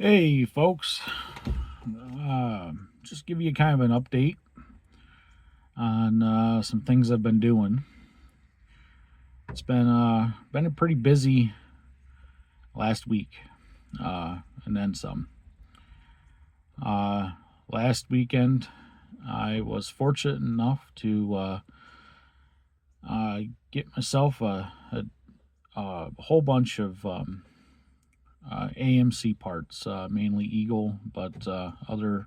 Hey folks, just give you kind of an update on some things I've been doing. It's been a pretty busy last week, and then some. Uh, Last weekend, I was fortunate enough to get myself a whole bunch of AMC parts, mainly Eagle, but other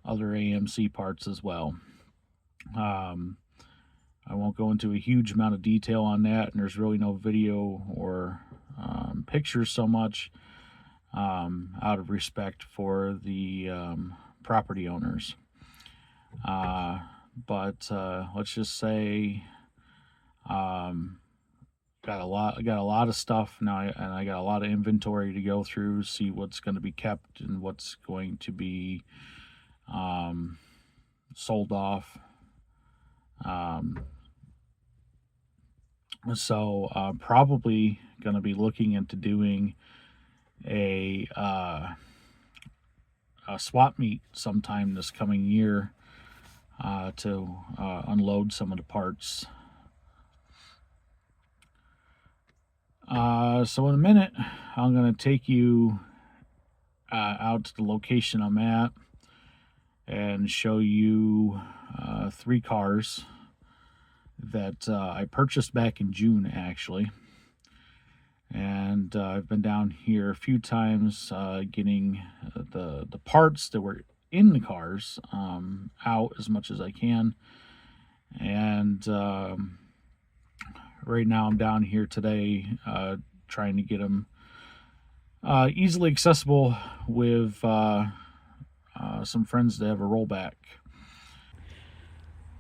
AMC parts as well. I won't go into a huge amount of detail on that, and there's really no video or pictures so much, out of respect for the property owners. But let's just say, um, I got a lot of stuff now, and I got a lot of inventory to go through, see what's going to be kept and what's going to be sold off. So probably going to be looking into doing a swap meet sometime this coming year to unload some of the parts. So in a minute, I'm going to take you out to the location I'm at and show you 3 cars that I purchased back in June, actually. And I've been down here a few times getting the parts that were in the cars out as much as I can. And right now I'm down here today trying to get them easily accessible with some friends that have a rollback.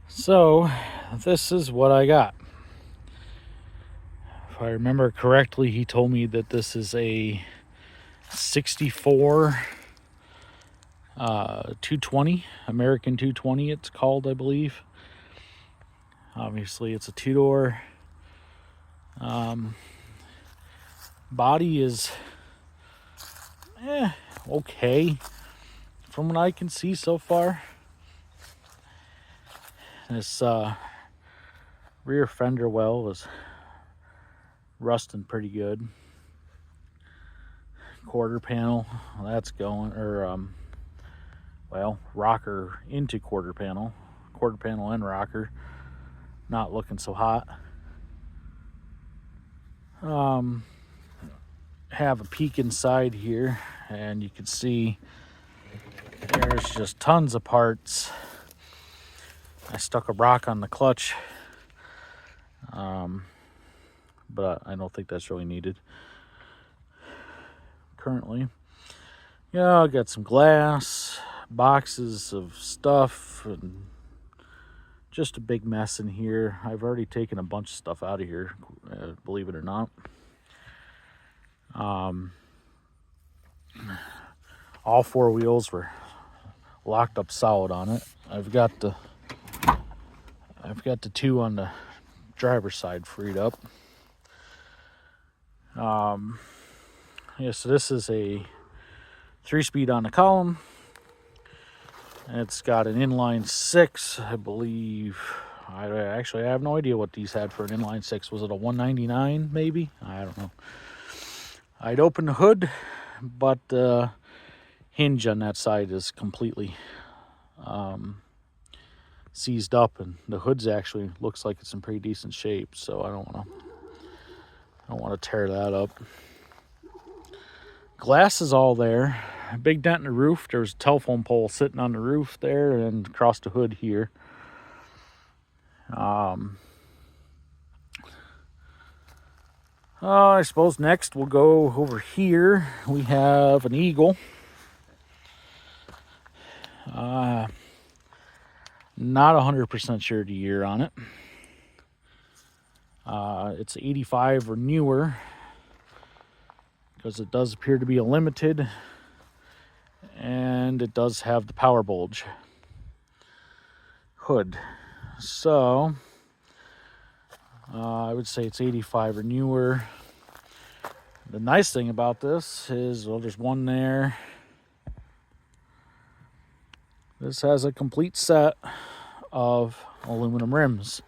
So this is what I got. If I remember correctly, he told me that this is a 64 220, American 220 it's called, I believe. Obviously it's a 2-door. Body is okay from what I can see so far. This rear fender well was rusting pretty good. Quarter panel, that's going, or rocker into quarter panel and rocker, not looking so hot. Have a peek inside here, and you can see there's just tons of parts. I stuck a rock on the clutch, but I don't think that's really needed currently. Yeah, I got some glass, boxes of stuff, and just a big mess in here. I've already taken a bunch of stuff out of here, believe it or not. All 4 wheels were locked up solid on it. I've got the 2 on the driver's side freed up. So this is a 3-speed on the column. It's got an inline 6, I believe. I have no idea what these had for an inline 6. Was it a 199 maybe? I don't know. I'd open the hood, but the hinge on that side is completely seized up, and the hood's actually looks like it's in pretty decent shape, so I don't want to tear that up. Glass is all there. A big dent in the roof. There's a telephone pole sitting on the roof there and across the hood here. I suppose next we'll go over here. We have an Eagle. Not 100% sure the year on it. It's 85 or newer, because it does appear to be a limited, and it does have the power bulge hood. So I would say it's 85 or newer. The nice thing about this is, well, there's one there. This has a complete set of aluminum rims.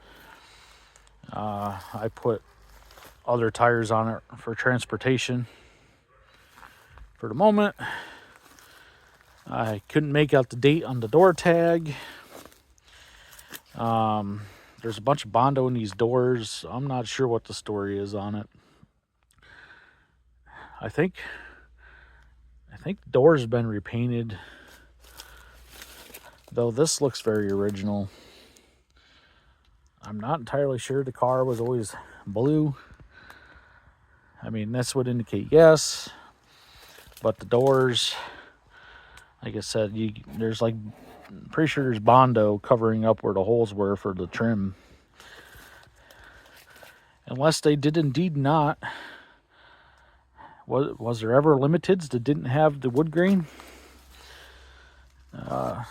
I put other tires on it for transportation. For the moment, I couldn't make out the date on the door tag. There's a bunch of Bondo in these doors. I'm not sure what the story is on it. I think the door's been repainted, though this looks very original. I'm not entirely sure the car was always blue. I mean, this would indicate yes, but the doors, like I said, there's like, pretty sure there's Bondo covering up where the holes were for the trim. Unless they did indeed not. Was there ever limiteds that didn't have the wood grain?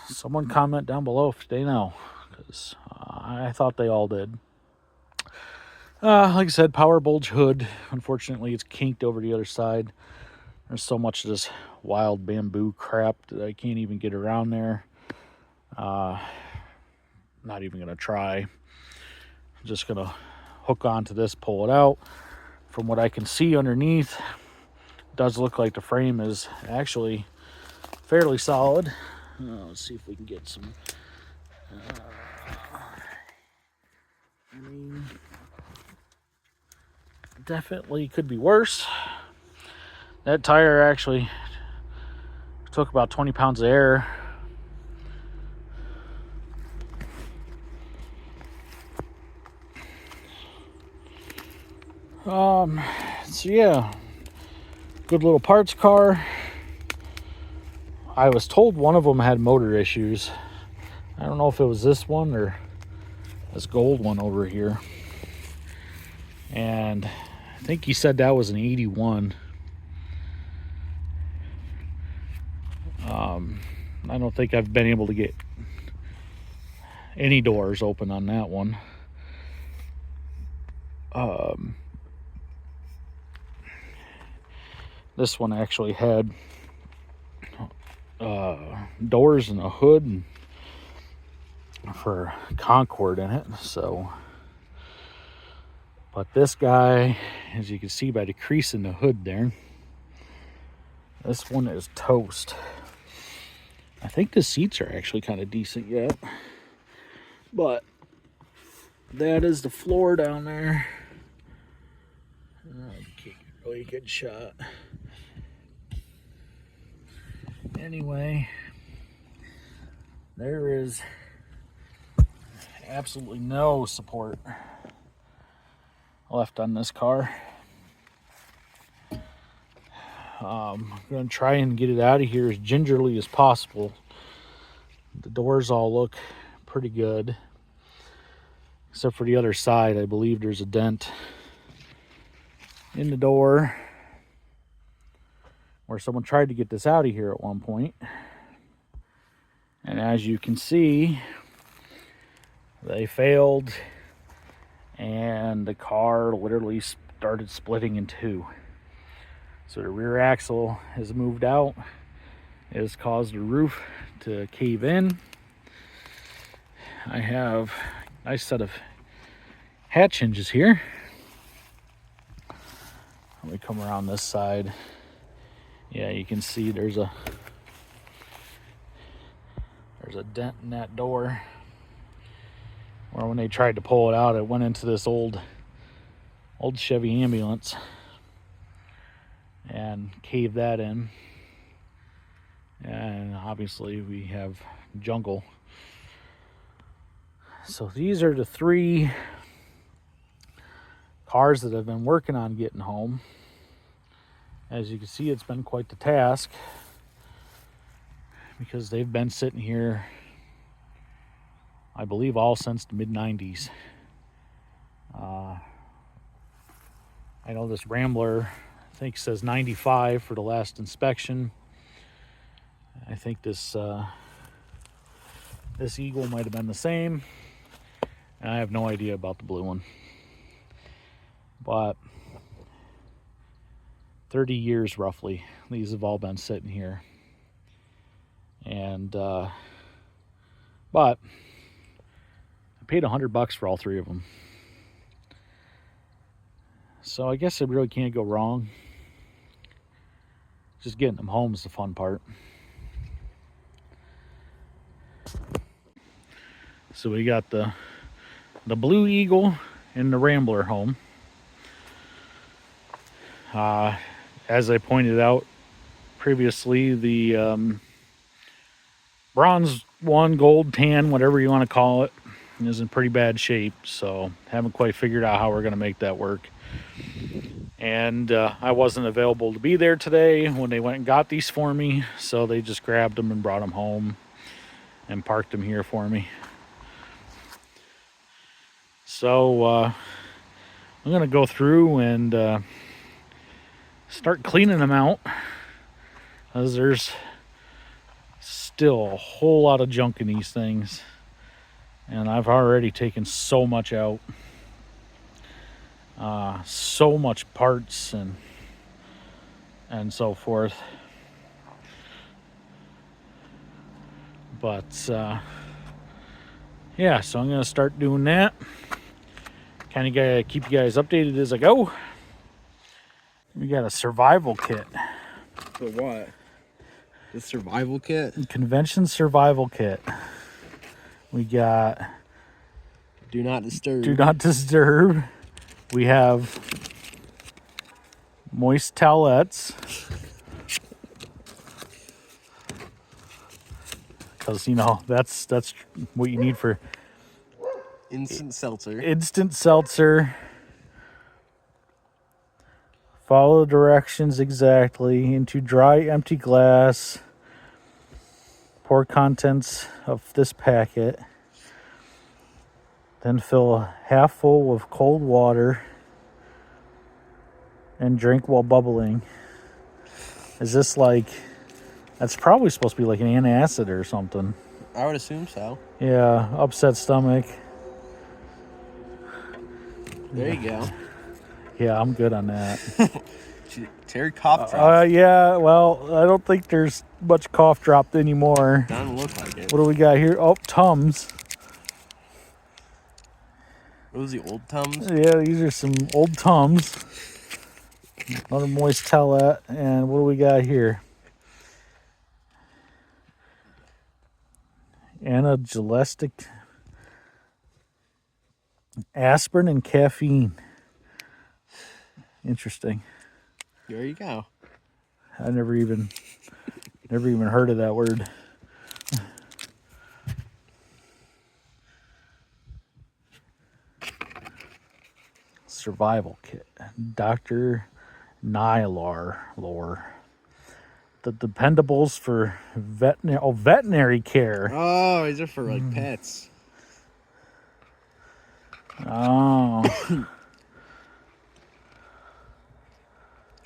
Someone comment down below if they know, because I thought they all did. Like I said, power bulge hood. Unfortunately, it's kinked over the other side. There's so much of this wild bamboo crap that I can't even get around there. Not even going to try. I'm just going to hook onto this, pull it out. From what I can see underneath, it does look like the frame is actually fairly solid. Let's see if we can get some... I mean, definitely could be worse. That tire actually took about 20 pounds of air. So yeah, good little parts car. I was told one of them had motor issues. I don't know if it was this one or this gold one over here. And I think he said that was an 81. I don't think I've been able to get any doors open on that one. This one actually had doors and a hood for Concord in it. So, but this guy, as you can see by the crease in the hood there, this one is toast. I think the seats are actually kind of decent yet, but that is the floor down there. Okay, really good shot. Anyway, there is absolutely no support left on this car. I'm going to try and get it out of here as gingerly as possible. The doors all look pretty good, except for the other side. I believe there's a dent in the door where someone tried to get this out of here at one point. And as you can see, they failed, and the car literally started splitting in two. So the rear axle has moved out. It has caused the roof to cave in. I have a nice set of hatch hinges here. Let me come around this side. Yeah, you can see there's a dent in that door, where when they tried to pull it out, it went into this old Chevy ambulance and caved that in. And obviously we have jungle. So these are the three cars that I've been working on getting home. As you can see, it's been quite the task, because they've been sitting here, I believe, all since the mid-90s. I know this Rambler, I think, says 95 for the last inspection. I think this Eagle might have been the same. And I have no idea about the blue one. But 30 years roughly, these have all been sitting here. And But I paid $100 for all 3 of them. So I guess I really can't go wrong. Just getting them home is the fun part. So we got the Blue Eagle and the Rambler home. As I pointed out previously, the bronze one, gold, tan, whatever you want to call it, is in pretty bad shape. So haven't quite figured out how we're going to make that work. And I wasn't available to be there today when they went and got these for me. So they just grabbed them and brought them home and parked them here for me. So I'm going to go through and start cleaning them out, as there's still a whole lot of junk in these things, and I've already taken so much out, so much parts and so forth. But yeah, so I'm gonna start doing that. Kind of gotta keep you guys updated as I go. We got a survival kit. For what? The survival kit? Convention survival kit. We got Do not disturb. Do not disturb. We have moist towelettes. Because, you know, that's what you need for Instant seltzer. instant seltzer. Follow the directions exactly. Into dry, empty glass. Pour contents of this packet. Then fill half full with cold water. And drink while bubbling. Is this like... That's probably supposed to be like an antacid or something. I would assume so. Yeah, upset stomach. There you go. Yeah, I'm good on that. Terry cough drops. Yeah, well, I don't think there's much cough dropped anymore. Doesn't look like it. What do we got here? Oh, Tums. What was the old Tums? Yeah, these are some old Tums. Another moist towelette. And what do we got here? Analgesic. Aspirin and caffeine. Interesting. There you go. I never even heard of that word. Survival kit. Dr. Nylar lore. The dependables for veterinary care. Oh, these are for like pets. Oh.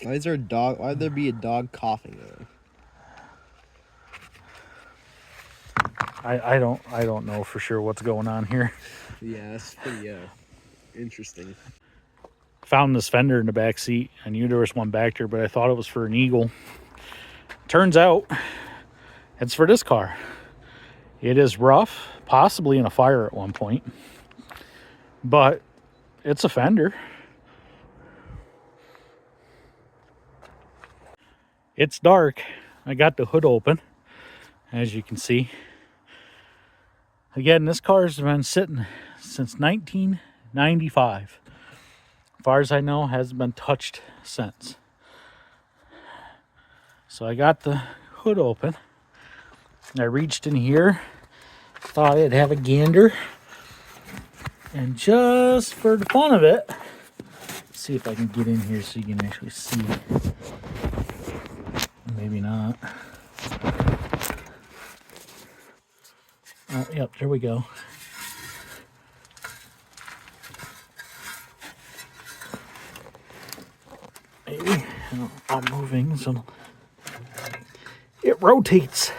Why is there a dog? Why would there be a dog coughing there? I don't know for sure what's going on here. Yeah, that's pretty interesting. Found this fender in the back seat. I knew there was one back there, but I thought it was for an Eagle. Turns out it's for this car. It is rough, possibly in a fire at one point, but it's a fender. It's dark. I got the hood open, as you can see. Again, this car's been sitting since 1995. As far as I know, hasn't been touched since. So I got the hood open. I reached in here, thought I'd have a gander. And just for the fun of it, let's see if I can get in here so you can actually see. Maybe not. Yep, there we go. Maybe I'm moving, so it rotates.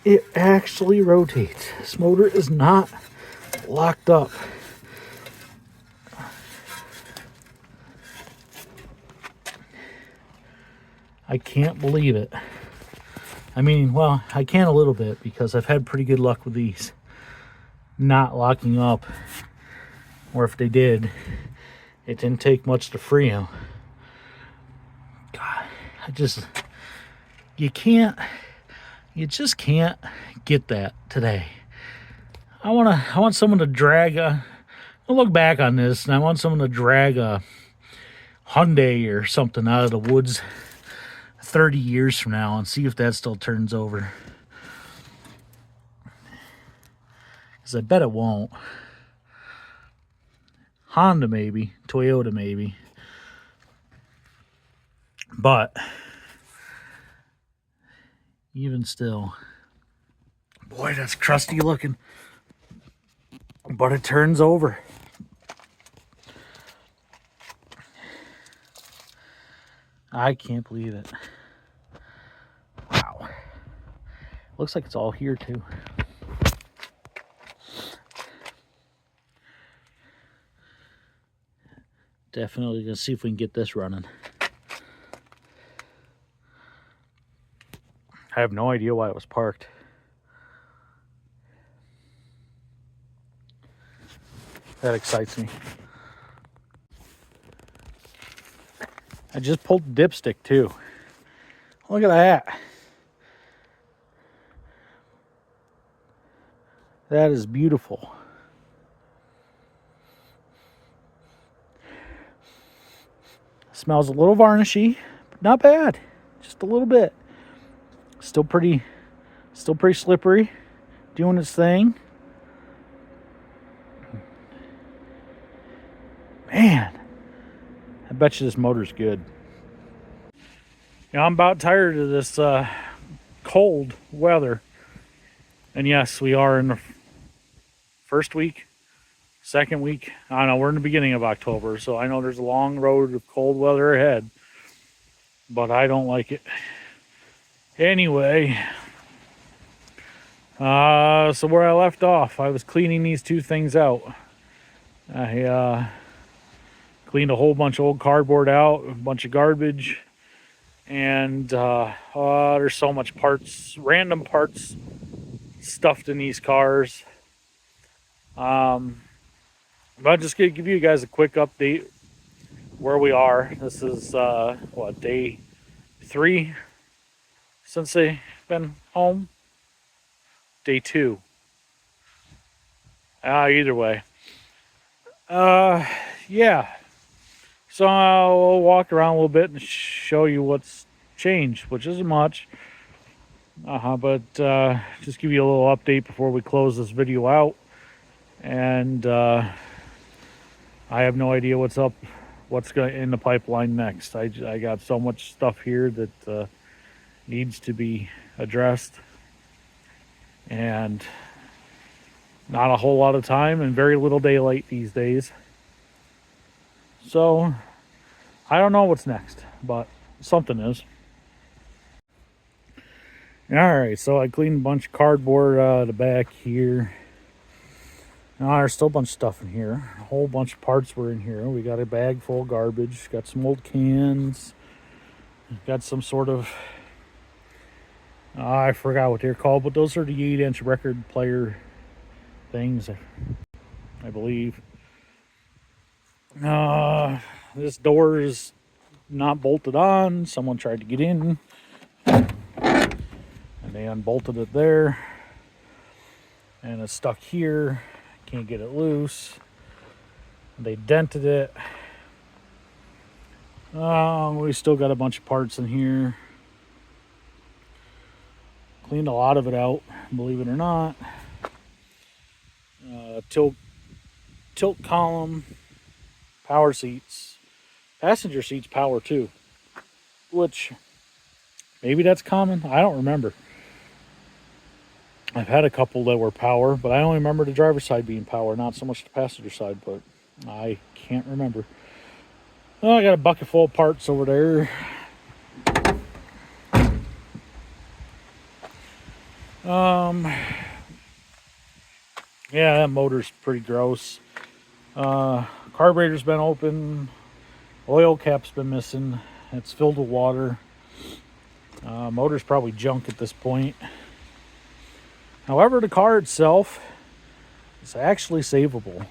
It actually rotates. This motor is not locked up. I can't believe it. I mean, well, I can a little bit because I've had pretty good luck with these not locking up. Or if they did, it didn't take much to free them. God, you just can't get that today. I want someone to drag I'll look back on this and I want someone to drag a Hyundai or something out of the woods 30 years from now and see if that still turns over. Because I bet it won't. Honda maybe, Toyota maybe. But even still, boy, that's crusty looking. But it turns over. I can't believe it. Wow. Looks like it's all here too. Definitely gonna see if we can get this running. I have no idea why it was parked. That excites me. I just pulled the dipstick too. Look at that. That is beautiful. Smells a little varnishy, but not bad. Just a little bit. Still pretty slippery. Doing its thing. Man, I bet you this motor's good. You know, I'm about tired of this cold weather. And yes, we are in the first week, second week. I don't know, we're in the beginning of October, so I know there's a long road of cold weather ahead. But I don't like it. Anyway, so where I left off, I was cleaning these two things out. I cleaned a whole bunch of old cardboard out, a bunch of garbage, and there's so much parts, random parts stuffed in these cars. But I'm just gonna give you guys a quick update where we are. This is day 3 since they've been home. Day 2. Either way. Yeah. So I'll walk around a little bit and show you what's changed, which isn't much. But just give you a little update before we close this video out. And I have no idea what's in the pipeline next. I got so much stuff here that needs to be addressed, and not a whole lot of time and very little daylight these days. So I don't know what's next, but something is. Alright, so I cleaned a bunch of cardboard out of the back here. Now there's still a bunch of stuff in here. A whole bunch of parts were in here. We got a bag full of garbage. Got some old cans. Got some sort of... I forgot what they're called, but those are the 8-inch record player things, I believe. This door is not bolted on. Someone tried to get in, and they unbolted it there, and it's stuck here. Can't get it loose. They dented it. We still got a bunch of parts in here. Cleaned a lot of it out, believe it or not. Tilt column, power seats, passenger seats power too, which maybe that's common. I don't remember. I've had a couple that were power, but I only remember the driver's side being power, not so much the passenger side, but I can't remember. Well, I got a bucket full of parts over there. Yeah, that motor's pretty gross. Carburetor's been open. Oil cap's been missing. It's filled with water. Motor's probably junk at this point. However, the car itself is actually savable.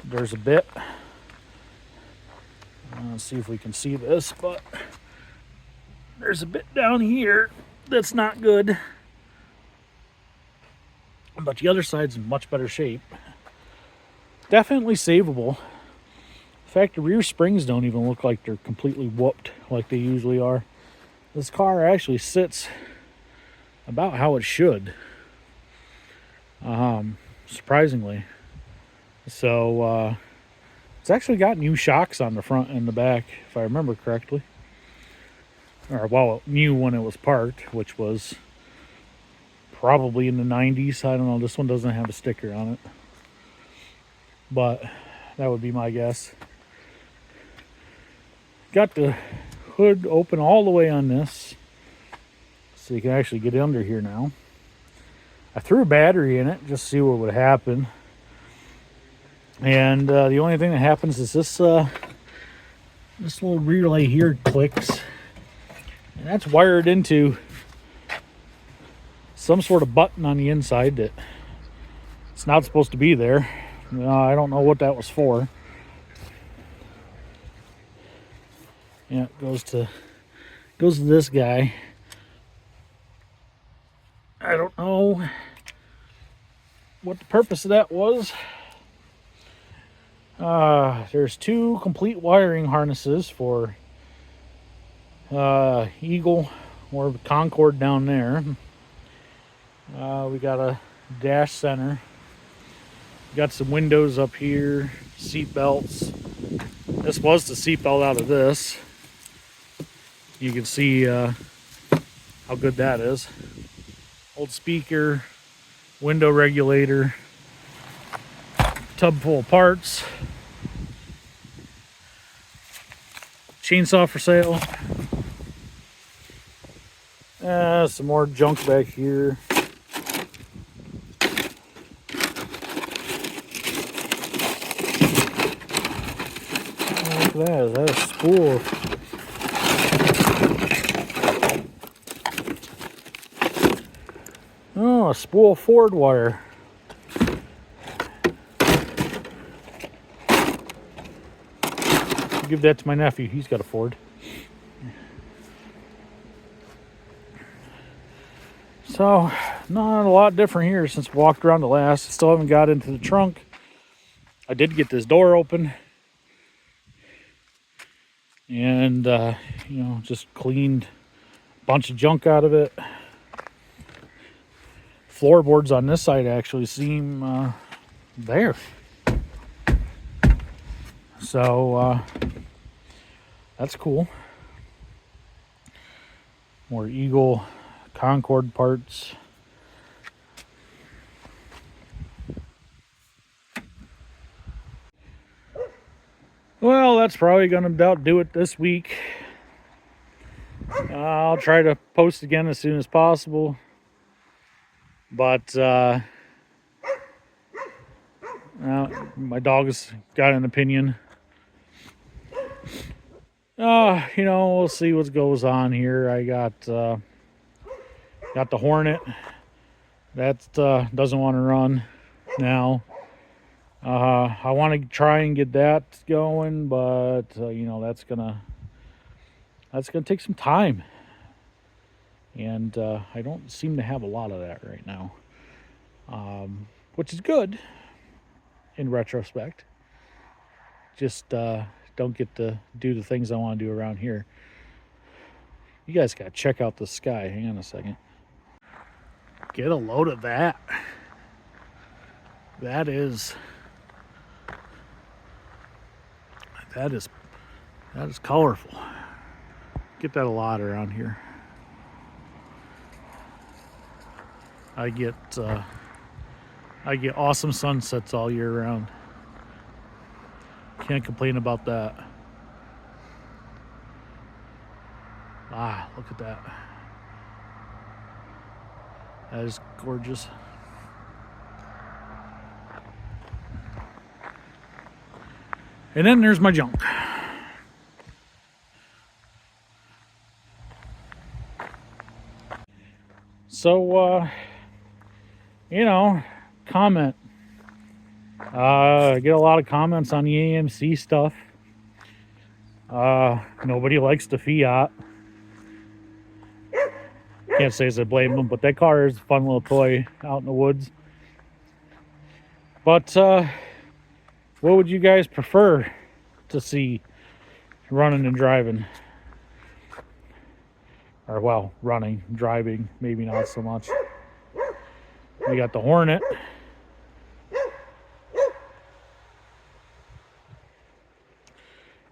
There's a bit. Let's see if we can see this, but there's a bit down here that's not good. But the other side's in much better shape. Definitely savable. In fact, the rear springs don't even look like they're completely whooped like they usually are. This car actually sits about how it should. Surprisingly. So, it's actually got new shocks on the front and the back, if I remember correctly. Or, well, new when it was parked, which was probably in the 90s. I don't know. This one doesn't have a sticker on it. But that would be my guess. Got the hood open all the way on this. So you can actually get under here now. I threw a battery in it just to see what would happen. And the only thing that happens is this little relay here clicks. And that's wired into some sort of button on the inside that it's not supposed to be there. I don't know what that was for. Yeah, it goes to this guy. I don't know what the purpose of that was. There's two complete wiring harnesses for Eagle or Concord down there. We got a dash center. Got some windows up here, seat belts. This was the seat belt out of this. You can see how good that is. Old speaker, window regulator, tub full of parts, chainsaw for sale. Some more junk back here. Look at that. Is that a spool? Oh, a spool of Ford wire. I'll give that to my nephew. He's got a Ford. So, not a lot different here since we walked around the last. Still haven't got into the trunk. I did get this door open. And, just cleaned a bunch of junk out of it. Floorboards on this side actually seem there. So, that's cool. More Eagle Concord parts. Well, that's probably going to about do it this week. I'll try to post again as soon as possible. But my dog's got an opinion. We'll see what goes on here. I got the Hornet. That doesn't want to run now. I want to try and get that going, but that's gonna take some time, and I don't seem to have a lot of that right now, which is good in retrospect. Just don't get to do the things I want to do around here. You guys gotta check out the sky. Hang on a second. Get a load of that. That is colorful. Get that a lot around here. I get awesome sunsets all year round. Can't complain about that. Look at that. That is gorgeous. And then there's my junk. So, you know, comment. I get a lot of comments on the AMC stuff. Nobody likes the Fiat. Can't say as I blame them, but that car is a fun little toy out in the woods. But what would you guys prefer to see running and driving? Or, well, running, driving, maybe not so much. We got the Hornet.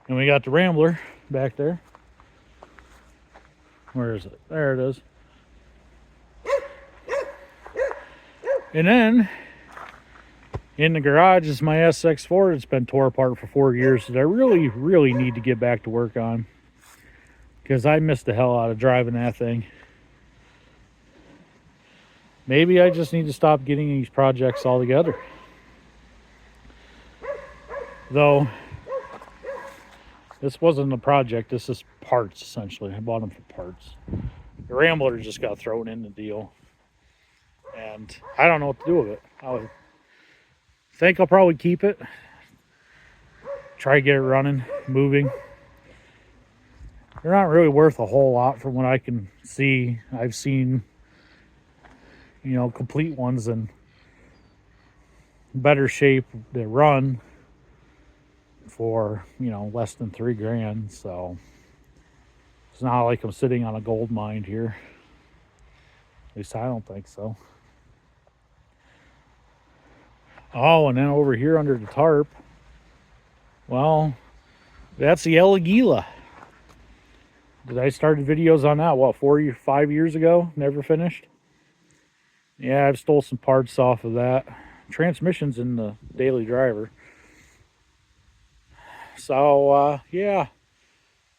And we got the Rambler back there. Where is it? There it is. And then in the garage is my SX4. It's been tore apart for 4 years that I really, really need to get back to work on. Because I missed the hell out of driving that thing. Maybe I just need to stop getting these projects altogether. Though, this wasn't a project. This is parts, essentially. I bought them for parts. The Rambler just got thrown in the deal. And I don't know what to do with it. I think I'll probably keep it. Try to get it running, moving. They're not really worth a whole lot from what I can see. I've seen, you know, complete ones in better shape that run for, you know, less than $3,000. So it's not like I'm sitting on a gold mine here. At least I don't think so. Oh, and then over here under the tarp, well, that's the Elegila. Did I started videos on that, what, 5 years ago? Never finished? Yeah, I've stole some parts off of that. Transmission's in the daily driver. So, yeah.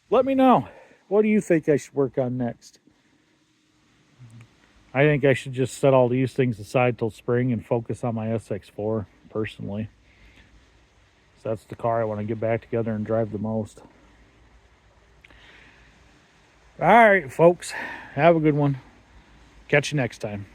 Let me know. What do you think I should work on next? I think I should just set all these things aside till spring and focus on my SX4, personally. So that's the car I want to get back together and drive the most. All right, folks. Have a good one. Catch you next time.